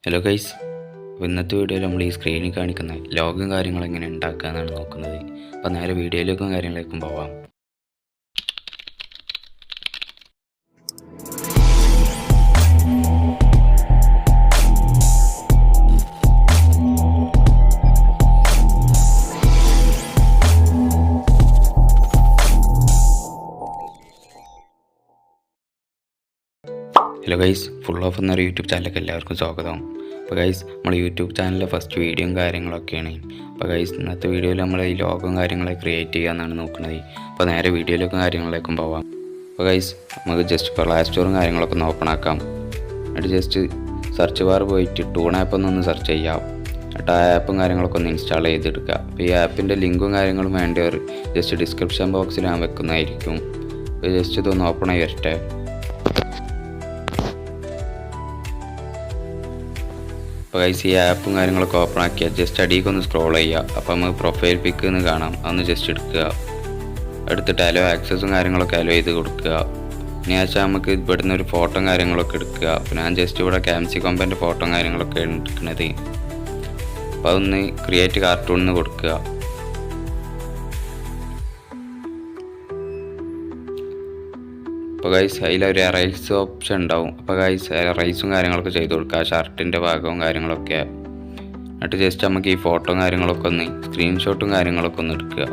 Hello guys, അപ്പോൾ ഇന്നത്തെ വീഡിയോയിൽ നമ്മൾ ഈ സ്ക്രീനിൽ കാണിക്കുന്ന ലോഗും കാര്യങ്ങളും എങ്ങനെ ഉണ്ടാക്കുക എന്നാണ് നോക്കുന്നത്. അപ്പോൾ നേരെ വീഡിയോയിലേക്കും കാര്യങ്ങളിലേക്കും പോവാം. ഹലോ ഗൈസ്, ഫുൾ ഓഫ് എന്നൊരു യൂട്യൂബ് ചാനലിലേക്ക് എല്ലാവർക്കും സ്വാഗതം. അപ്പോൾ ഗൈസ്, നമ്മൾ യൂട്യൂബ് ചാനലിലെ ഫസ്റ്റ് വീഡിയോയും കാര്യങ്ങളൊക്കെയാണ്. അപ്പോൾ ഗൈസ്, ഇന്നത്തെ വീഡിയോയിൽ നമ്മൾ ഈ ലോഗും കാര്യങ്ങളെ ക്രിയേറ്റ് ചെയ്യാമെന്നാണ് നോക്കുന്നത്. അപ്പോൾ നേരെ വീഡിയോയിലേക്കും കാര്യങ്ങളിലേക്കും പോവാം. അപ്പോൾ ഗൈസ്, നമുക്ക് ജസ്റ്റ് പ്ലേ സ്റ്റോറും കാര്യങ്ങളൊക്കെ ഒന്ന് ഓപ്പൺ ആക്കാം. എന്നിട്ട് ജസ്റ്റ് സെർച്ച് ബാർ പോയിട്ട് ടൂൺ ആപ്പ് ഒന്ന് സെർച്ച് ചെയ്യാം. എന്നിട്ട് ആ ആപ്പും കാര്യങ്ങളൊക്കെ ഒന്ന് ഇൻസ്റ്റാൾ ചെയ്തെടുക്കുക. അപ്പോൾ ഈ ആപ്പിൻ്റെ ലിങ്കും കാര്യങ്ങളും വേണ്ടവർ ജസ്റ്റ് ഡിസ്ക്രിപ്ഷൻ ബോക്സിൽ ഞാൻ വെക്കുന്നതായിരിക്കും. അപ്പോൾ ജസ്റ്റ് ഇതൊന്ന് ഓപ്പൺ ആയി വരട്ടെ. അപ്പോൾ ഗൈസ്, ഈ ആപ്പും കാര്യങ്ങളൊക്കെ ഓപ്പൺ ആക്കിയാൽ ജസ്റ്റ് അടിയിലേക്ക് ഒന്ന് സ്ക്രോൾ ചെയ്യുക. അപ്പോൾ നമുക്ക് പ്രൊഫൈൽ പിക്ക് എന്ന് കാണാം, അതൊന്ന് ജസ്റ്റ് എടുക്കുക. എടുത്തിട്ട് അലോ ആക്സസും കാര്യങ്ങളൊക്കെ അലോ ചെയ്ത് കൊടുക്കുക. ഇനി വെച്ചാൽ നമുക്ക് ഇവിടുന്ന് ഒരു ഫോട്ടോയും കാര്യങ്ങളൊക്കെ എടുക്കുക. അപ്പോൾ ഞാൻ ജസ്റ്റ് ഇവിടെ ക്യാംസി കോമ്പൻ്റെ ഫോട്ടോയും കാര്യങ്ങളൊക്കെ എടുക്കുന്നത്. അപ്പോൾ അതൊന്ന് ക്രിയേറ്റ് കാർട്ടൂണിന് കൊടുക്കുക. അപ്പോൾ ഗൈസ്, അതിലൊരു എറൈസ് ഓപ്ഷൻ ഉണ്ടാവും. അപ്പോൾ ഗൈസ്, എറൈസും കാര്യങ്ങളൊക്കെ ചെയ്ത് കൊടുക്കുക, ഷർട്ടിൻ്റെ ഭാഗവും കാര്യങ്ങളൊക്കെ. എന്നിട്ട് ജസ്റ്റ് നമുക്ക് ഈ ഫോട്ടോയും കാര്യങ്ങളൊക്കെ ഒന്ന് സ്ക്രീൻഷോട്ടും കാര്യങ്ങളൊക്കെ ഒന്ന് എടുക്കുക.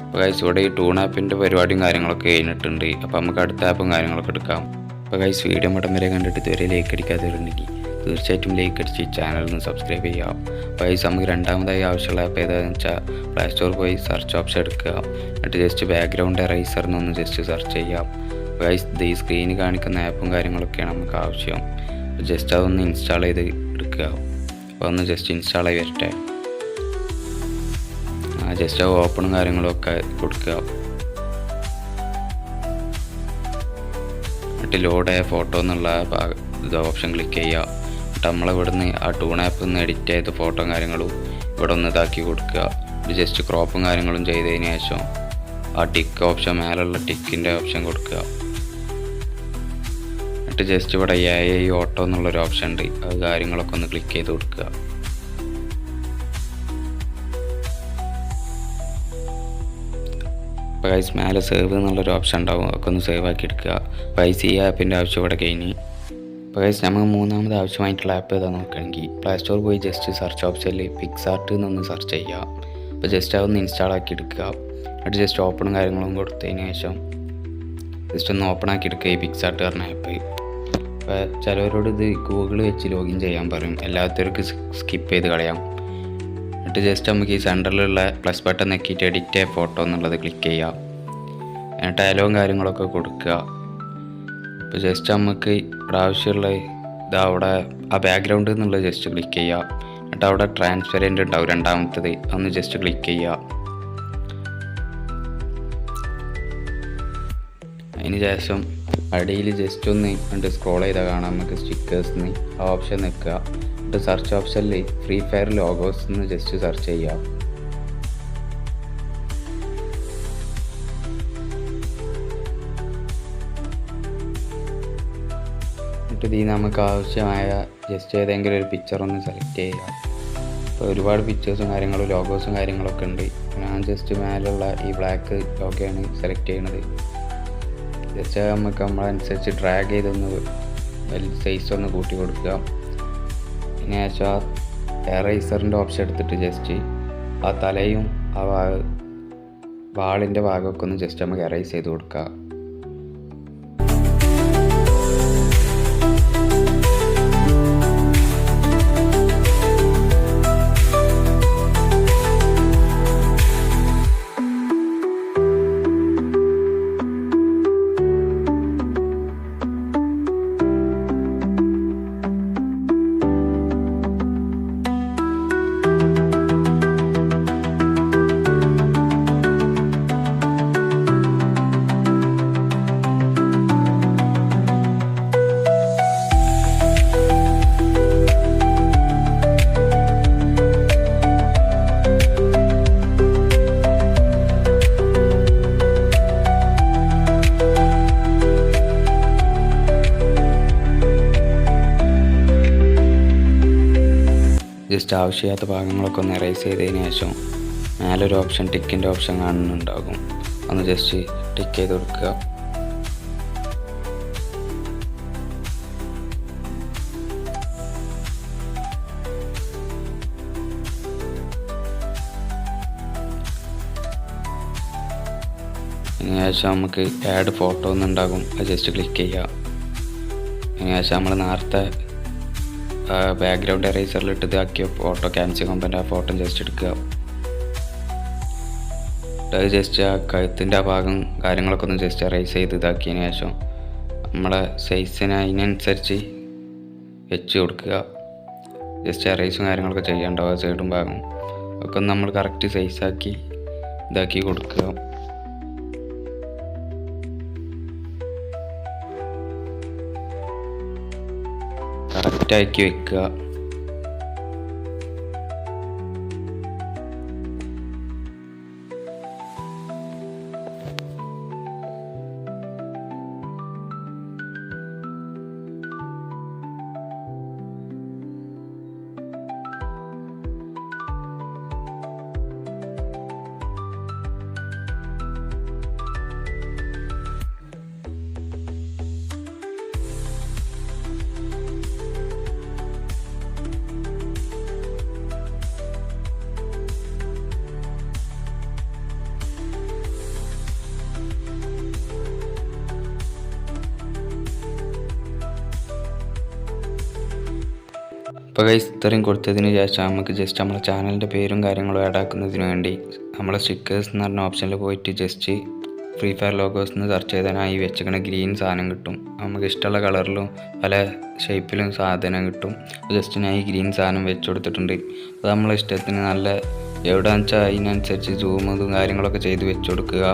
അപ്പോൾ ഗൈസ്, ഇവിടെ ഈ ടൂൺ ആപ്പിൻ്റെ പരിപാടിയും കാര്യങ്ങളൊക്കെ കഴിഞ്ഞിട്ടുണ്ട്. അപ്പോൾ നമുക്ക് അടുത്ത ആപ്പും കാര്യങ്ങളൊക്കെ എടുക്കാം. അപ്പോൾ ഗൈസ്, വീഡിയോ മടം വരെ കണ്ടിട്ട് ഇതുവരെ ലൈക്ക് അടിക്കാത്തവരുണ്ടെങ്കിൽ തീർച്ചയായിട്ടും ലൈക്ക് അടിച്ച് ഈ ചാനലൊന്ന് സബ്സ്ക്രൈബ് ചെയ്യാം. അപ്പോൾ ഗൈസ്, നമുക്ക് രണ്ടാമതായി ആവശ്യമുള്ള ആപ്പ് ഏതാണെന്ന് വെച്ചാൽ പ്ലേ സ്റ്റോർ പോയി സെർച്ച് ഓപ്ഷൻ എടുക്കുക. എന്നിട്ട് ജസ്റ്റ് ബാക്ക്ഗ്രൗണ്ട് എറൈസർ എന്നൊന്ന് ജസ്റ്റ് സെർച്ച് ചെയ്യാം. അപ്പോൾ ഗൈസ്, ഈ സ്ക്രീനിൽ കാണിക്കുന്ന ആപ്പും കാര്യങ്ങളൊക്കെയാണ് നമുക്ക് ആവശ്യം. അപ്പോൾ ജസ്റ്റ് അതൊന്ന് ഇൻസ്റ്റാൾ ചെയ്ത് എടുക്കുക. അപ്പോൾ ഒന്ന് ജസ്റ്റ് ഇൻസ്റ്റാൾ ആയി വരട്ടെ. ജസ്റ്റ് ആ ഓപ്പണും കാര്യങ്ങളും ഒക്കെ കൊടുക്കുക. എന്നിട്ട് ലോഡായ ഫോട്ടോ എന്നുള്ള ഓപ്ഷൻ ക്ലിക്ക് ചെയ്യുക. എന്നിട്ട് നമ്മളിവിടുന്ന് ആ ടൂൺ ആപ്പ് ഒന്ന് എഡിറ്റ് ചെയ്ത ഫോട്ടോയും കാര്യങ്ങളും ഇവിടെ ഒന്ന് ഇതാക്കി കൊടുക്കുക. ജസ്റ്റ് ക്രോപ്പും കാര്യങ്ങളും ചെയ്തതിന് ശേഷം ആ ടിക്ക് ഓപ്ഷൻ, മേലുള്ള ടിക്കിൻ്റെ ഓപ്ഷൻ കൊടുക്കുക. എന്നിട്ട് ജസ്റ്റ് ഇവിടെ AI ഓട്ടോ എന്നുള്ളൊരു ഓപ്ഷൻ ഉണ്ട്, അത് കാര്യങ്ങളൊക്കെ ഒന്ന് ക്ലിക്ക് ചെയ്ത് കൊടുക്കുക. അപ്പോൾ ഗൈസ്, മേലെ സേവ് എന്നുള്ളൊരു ഓപ്ഷൻ ഉണ്ടാവും, അതൊക്കെ ഒന്ന് സേവ് ആക്കി എടുക്കുക. അപ്പോൾ ഈ ആപ്പിൻ്റെ ആവശ്യം ഇവിടെ കഴിഞ്ഞ്. അപ്പോൾ ഗൈസ്, നമുക്ക് മൂന്നാമത് ആവശ്യമായിട്ടുള്ള ആപ്പ് ഏതാ നോക്കുകയാണെങ്കിൽ പ്ലേ സ്റ്റോർ പോയി ജസ്റ്റ് സെർച്ച് ഓപ്ഷനിൽ പിക്സാർട്ട് എന്നൊന്ന് സെർച്ച് ചെയ്യുക. അപ്പോൾ ജസ്റ്റ് അതൊന്ന് ഇൻസ്റ്റാൾ ആക്കി എടുക്കുക. എന്നിട്ട് ജസ്റ്റ് ഓപ്പണും കാര്യങ്ങളും കൊടുത്തതിന് ശേഷം ജസ്റ്റ് ഒന്ന് ഓപ്പൺ ആക്കി എടുക്കുക ഈ പിക്സാർട്ട് പറഞ്ഞ ആപ്പ്. അപ്പോൾ ചിലവരോട് ഇത് ഗൂഗിൾ വെച്ച് ലോഗിൻ ചെയ്യാൻ പറയും, എല്ലാത്തവർക്കും സ്കിപ്പ് ചെയ്ത് കളയാം. എന്നിട്ട് ജസ്റ്റ് നമുക്ക് ഈ സെൻറ്ററിലുള്ള പ്ലസ് ബട്ടൺ നെക്കിയിട്ട് എഡിറ്റ് ഫോട്ടോ എന്നുള്ളത് ക്ലിക്ക് ചെയ്യുക. എന്നിട്ട് അലോവും കാര്യങ്ങളൊക്കെ കൊടുക്കുക. അപ്പോൾ ജസ്റ്റ് നമുക്ക് ഇവിടെ ആവശ്യമുള്ള ഇതാ അവിടെ ആ ബാക്ക്ഗ്രൗണ്ട് എന്നുള്ളത് ജസ്റ്റ് ക്ലിക്ക് ചെയ്യുക. എന്നിട്ട് അവിടെ ട്രാൻസ്പെറൻറ്റ് ഉണ്ടാവും രണ്ടാമത്തത്, അതൊന്ന് ജസ്റ്റ് ക്ലിക്ക് ചെയ്യുക. അതിന് ശേഷം അടിയിൽ ജസ്റ്റ് ഒന്ന് എന്നിട്ട് സ്ക്രോൾ ചെയ്താൽ കാണാം നമുക്ക് സ്റ്റിക്കേഴ്സിന് ആ ഓപ്ഷൻ നിൽക്കുക. എന്നിട്ട് സെർച്ച് ഓപ്ഷനിൽ ഫ്രീ ഫയർ ലോഗോസ് എന്ന് ജസ്റ്റ് സെർച്ച് ചെയ്യുക. എന്നിട്ട് ഇതിൽ നമുക്ക് ആവശ്യമായ ജസ്റ്റ് ഏതെങ്കിലും ഒരു പിക്ചർ ഒന്ന് സെലക്ട് ചെയ്യുക. അപ്പോൾ ഒരുപാട് പിക്ചേഴ്സും കാര്യങ്ങളും ലോഗോസും കാര്യങ്ങളൊക്കെ ഉണ്ട്. ഞാൻ ജസ്റ്റ് മേലുള്ള ഈ ബ്ലാക്ക് ലോഗോയാണ് സെലക്ട് ചെയ്യണത്. ജസ്റ്റ് നമുക്ക് നമ്മളനുസരിച്ച് ഡ്രാഗ് ചെയ്തൊന്ന് വലിയ സൈസ് ഒന്ന് കൂട്ടി കൊടുക്കുക. പിന്നെ ആ എറൈസറിൻ്റെ ഓപ്ഷൻ എടുത്തിട്ട് ജസ്റ്റ് ആ തലയും ആ വാളിൻ്റെ ഭാഗമൊക്കെ ഒന്ന് ജസ്റ്റ് നമുക്ക് എറൈസ് ചെയ്ത് കൊടുക്കുക. ജസ്റ്റ് ആവശ്യമില്ലാത്ത ഭാഗങ്ങളൊക്കെ ഒന്ന് എറേസ് ചെയ്തതിന് ശേഷം മേലൊരു ഓപ്ഷൻ ടിക്കിൻ്റെ ഓപ്ഷൻ കാണുന്നുണ്ടാകും, ഒന്ന് ജസ്റ്റ് ടിക്ക് ചെയ്ത് കൊടുക്കുക. അതിനുശേഷം നമുക്ക് ആഡ് ഫോട്ടോ എന്നുണ്ടാകും, അത് ജസ്റ്റ് ക്ലിക്ക് ചെയ്യുക. അതിനുശേഷം നമ്മൾ നേരത്തെ ബാക്ക്ഗ്രൗണ്ട് എറേസറിൽ ഇതാക്കിയ ഫോട്ടോ ക്യാൻസൽ കമ്പൻ്റെ ആ ഫോട്ടോ ജസ്റ്റ് എടുക്കുക. അത് ജസ്റ്റ് ആ കഴുത്തിൻ്റെ ആ ഭാഗം കാര്യങ്ങളൊക്കെ ഒന്ന് ജസ്റ്റ് എറേസ് ചെയ്ത് ഇതാക്കിയതിന് ശേഷം നമ്മളെ സൈസിന് അതിനനുസരിച്ച് വെച്ച് കൊടുക്കുക. ജസ്റ്റ് എറേസും കാര്യങ്ങളൊക്കെ ചെയ്യേണ്ടാവും, സൈഡും ഭാഗം ഒക്കെ നമ്മൾ കറക്റ്റ് സൈസാക്കി ഇതാക്കി കൊടുക്കുക. കറക്റ്റാക്കി വെക്കുക. അപ്പോൾ ഗൈസ് ഇത്രയും കൊടുത്തതിന് ശേഷം നമുക്ക് ജസ്റ്റ് നമ്മളെ ചാനലിൻ്റെ പേരും കാര്യങ്ങളും ആഡ് ആക്കുന്നതിന് വേണ്ടി നമ്മളെ സ്റ്റിക്കേഴ്സ് എന്ന് പറഞ്ഞ ഓപ്ഷനിൽ പോയിട്ട് ജസ്റ്റ് ഫ്രീ ഫയർ ലോഗോസ് എന്ന് സെർച്ച് ചെയ്താൽ ഈ വെച്ചിരിക്കുന്ന ഗ്രീൻ സാധനം കിട്ടും. നമുക്ക് ഇഷ്ടമുള്ള കളറിലും പല ഷേപ്പിലും സാധനം കിട്ടും. ജസ്റ്റ് ഞാൻ ഈ ഗ്രീൻ സാധനം വെച്ച് കൊടുത്തിട്ടുണ്ട്. അത് നമ്മളെ ഇഷ്ടത്തിന് നല്ല എവിടെയാണെന്ന് വെച്ചാൽ അതിനനുസരിച്ച് സൂമും കാര്യങ്ങളൊക്കെ ചെയ്ത് വെച്ച് കൊടുക്കുക.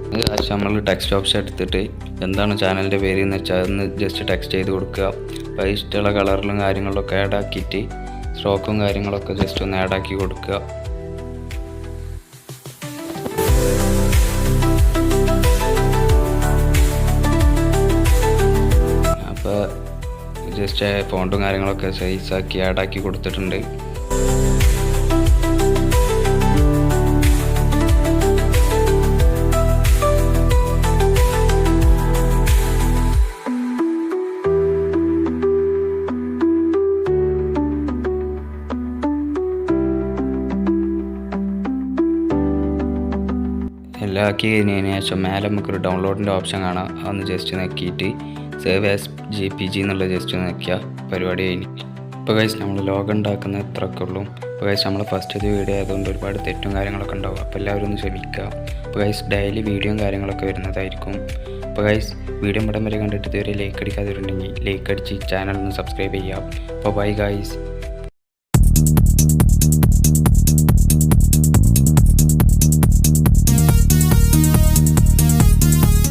അതിനുശേഷം നമ്മൾ ടെക്സ്റ്റ് ഓപ്ഷൻ എടുത്തിട്ട് എന്താണ് ചാനലിൻ്റെ പേര് എന്ന് വെച്ചാൽ അതൊന്ന് ജസ്റ്റ് ടെക്സ്റ്റ് ചെയ്ത് കൊടുക്കുക. അപ്പോൾ ഇഷ്ടമുള്ള കളറിലും കാര്യങ്ങളിലൊക്കെ ആഡ് ആക്കിയിട്ട് സ്ട്രോക്കും കാര്യങ്ങളൊക്കെ ജസ്റ്റ് ഒന്ന് ആഡ് ആക്കി കൊടുക്കുക. അപ്പോൾ ജസ്റ്റ് ഫോണ്ടും കാര്യങ്ങളൊക്കെ സൈസാക്കി ആഡ് ആക്കി കൊടുത്തിട്ടുണ്ട്. എല്ലാം ആക്കി കഴിഞ്ഞതിന് ശേഷം മേലെ നമുക്കൊരു ഡൗൺലോഡിൻ്റെ ഓപ്ഷൻ കാണാം. അതൊന്ന് ജസ്റ്റ് നോക്കിയിട്ട് സേവ് ആസ് JPG എന്നുള്ളത് ജസ്റ്റ് നോക്കിയാൽ പരിപാടി കഴിഞ്ഞു. ഇപ്പോൾ ഗൈസ് നമ്മൾ ലോഗോ ഉണ്ടാക്കുന്ന ഇത്രയൊക്കെ ഉള്ളൂ. ഇപ്പോൾ ഗൈസ് നമ്മൾ ഫസ്റ്റ് വീഡിയോ ആയതുകൊണ്ട് ഒരുപാട് തെറ്റും കാര്യങ്ങളൊക്കെ ഉണ്ടാവും. അപ്പോൾ എല്ലാവരും ഒന്ന് ക്ഷമിക്കുക. അപ്പോൾ ഗൈസ് ഡെയിലി വീഡിയോയും കാര്യങ്ങളൊക്കെ വരുന്നതായിരിക്കും. അപ്പോൾ ഗൈസ് വീഡിയോ ഇവിടം വരെ കണ്ടിട്ട് ഇതുവരെ ലൈക്ക് അടിക്കാതിരുണ്ടെങ്കിൽ ലൈക്ക് അടിച്ച് ചാനൽ ഒന്ന് സബ്സ്ക്രൈബ് ചെയ്യാം. അപ്പോൾ ബൈ ഗൈസ്.